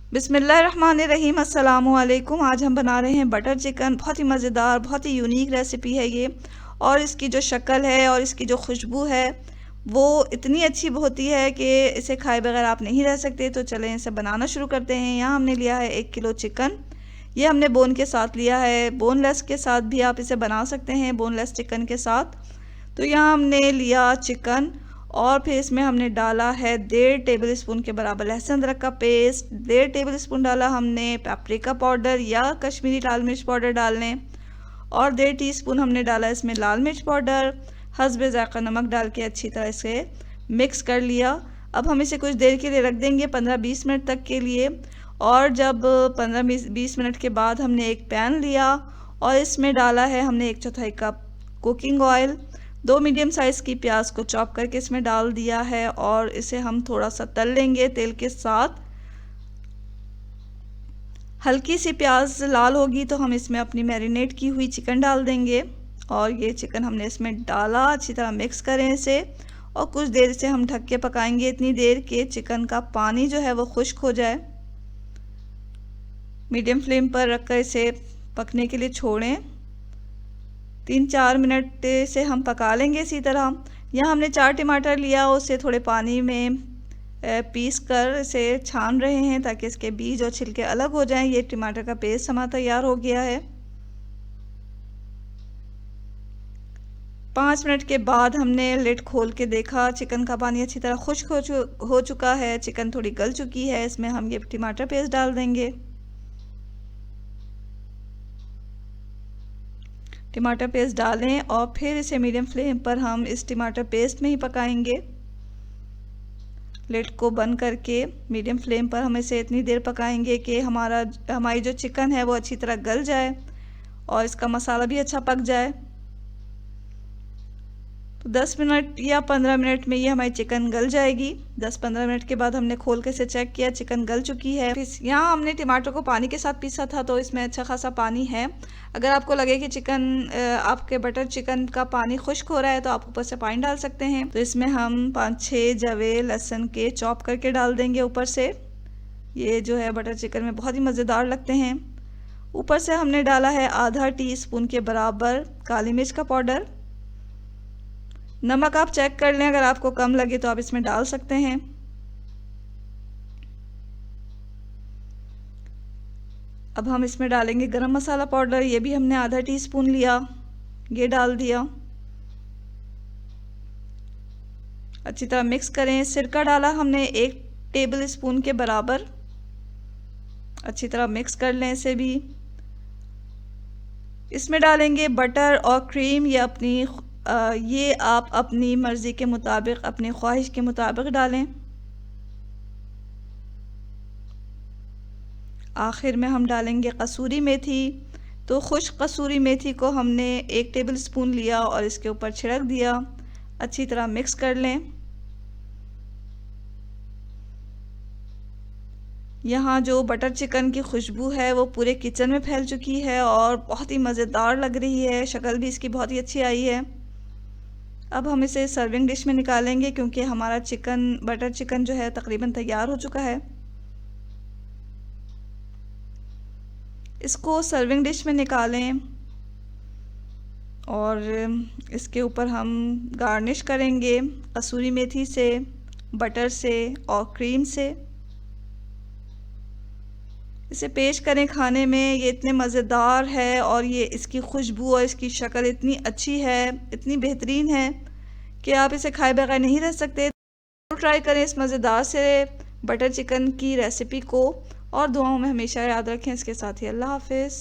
बिस्मिल्लाहिर्रहमानिर्रहीम, अस्सलामुअलैकुम। आज हम बना रहे हैं बटर चिकन। बहुत ही मज़ेदार, बहुत ही यूनिक रेसिपी है ये। और इसकी जो शक्ल है और इसकी जो खुशबू है वो इतनी अच्छी होती है कि इसे खाए बगैर आप नहीं रह सकते। तो चलें इसे बनाना शुरू करते हैं। यहाँ हमने लिया है 1 किलो चिकन। ये हमने बोन के साथ लिया है। बोनलेस के साथ भी आप इसे बना सकते हैं, बोनलेस चिकन के साथ। तो यहाँ हमने लिया चिकन और फिर इसमें हमने डाला है 1.5 टेबल स्पून के बराबर लहसुन अदरक का पेस्ट। 1.5 टेबल स्पून डाला हमने पेपरिका पाउडर या कश्मीरी लाल मिर्च पाउडर डाल लें। और 1.5 टीस्पून हमने डाला इसमें लाल मिर्च पाउडर। हस्बे ज़ायक़ा नमक डाल के अच्छी तरह से मिक्स कर लिया। अब हम इसे कुछ देर के लिए रख देंगे, 15-20 मिनट तक के लिए। और जब 15-20 मिनट के बाद हमने एक पैन लिया और इसमें डाला है हमने 1/4 cup cooking oil. 2 medium size की प्याज को चॉप करके इसमें डाल दिया है और इसे हम थोड़ा सा तल लेंगे तेल के साथ। हल्की सी प्याज लाल होगी तो हम इसमें अपनी मैरिनेट की हुई चिकन डाल देंगे और ये चिकन हमने इसमें डाला। अच्छी तरह मिक्स करें इसे और कुछ देर से हम ढक के पकाएंगे, इतनी देर के चिकन का पानी जो है वो खुश्क हो जाए। मीडियम फ्लेम पर रखकर इसे पकने के लिए छोड़ें। 3-4 मिनट से हम पका लेंगे इसी तरह। यहाँ हमने 4 टमाटर लिया, उसे थोड़े पानी में पीस कर इसे छान रहे हैं ताकि इसके बीज और छिलके अलग हो जाएं। ये टमाटर का पेस्ट हमारा तैयार हो गया है। 5 मिनट के बाद हमने लिड खोल के देखा, चिकन का पानी अच्छी तरह खुश्क हो चुका है, चिकन थोड़ी गल चुकी है। इसमें हम ये टमाटर पेस्ट डाल देंगे। टमाटर पेस्ट डालें और फिर इसे मीडियम फ्लेम पर हम इस टमाटर पेस्ट में ही पकाएंगे। लिड को बंद करके मीडियम फ्लेम पर हम इसे इतनी देर पकाएंगे कि हमारी जो चिकन है वो अच्छी तरह गल जाए और इसका मसाला भी अच्छा पक जाए। तो 10 मिनट या 15 मिनट में ये हमारी चिकन गल जाएगी। 10-15 मिनट के बाद हमने खोल के इसे चेक किया, चिकन गल चुकी है। यहाँ हमने टमाटर को पानी के साथ पीसा था तो इसमें अच्छा खासा पानी है। अगर आपको लगे कि आपके बटर चिकन का पानी खुश्क हो रहा है तो आप ऊपर से पानी डाल सकते हैं। तो इसमें हम 5-6 जवे लहसुन के चॉप करके डाल देंगे ऊपर से। ये जो है बटर चिकन में बहुत ही मज़ेदार लगते हैं। ऊपर से हमने डाला है आधा टीस्पून के बराबर काली मिर्च का पाउडर। नमक आप चेक कर लें, अगर आपको कम लगे तो आप इसमें डाल सकते हैं। अब हम इसमें डालेंगे गरम मसाला पाउडर। ये भी हमने आधा टीस्पून लिया, ये डाल दिया। अच्छी तरह मिक्स करें। सिरका डाला हमने 1 टेबल स्पून के बराबर। अच्छी तरह मिक्स कर लें इसे भी। इसमें डालेंगे बटर और क्रीम। ये आप अपनी मर्ज़ी के मुताबिक, अपनी ख्वाहिश के मुताबिक डालें। आखिर में हम डालेंगे कसूरी मेथी। तो खुश्क कसूरी मेथी को हमने 1 टेबल स्पून लिया और इसके ऊपर छिड़क दिया। अच्छी तरह मिक्स कर लें। यहाँ जो बटर चिकन की खुशबू है वो पूरे किचन में फैल चुकी है और बहुत ही मज़ेदार लग रही है। शक्ल भी इसकी बहुत ही अच्छी आई है। अब हम इसे सर्विंग डिश में निकालेंगे क्योंकि हमारा बटर चिकन जो है तकरीबन तैयार हो चुका है। इसको सर्विंग डिश में निकालें और इसके ऊपर हम गार्निश करेंगे कसूरी मेथी से, बटर से और क्रीम से। इसे पेश करें खाने में। ये इतने मज़ेदार है और ये इसकी खुशबू और इसकी शक्ल इतनी अच्छी है, इतनी बेहतरीन है कि आप इसे खाए बगैर नहीं रह सकते। तो ट्राई करें इस मज़ेदार से बटर चिकन की रेसिपी को और दुआओं में हमेशा याद रखें। इसके साथ ही अल्लाह हाफ़िज़।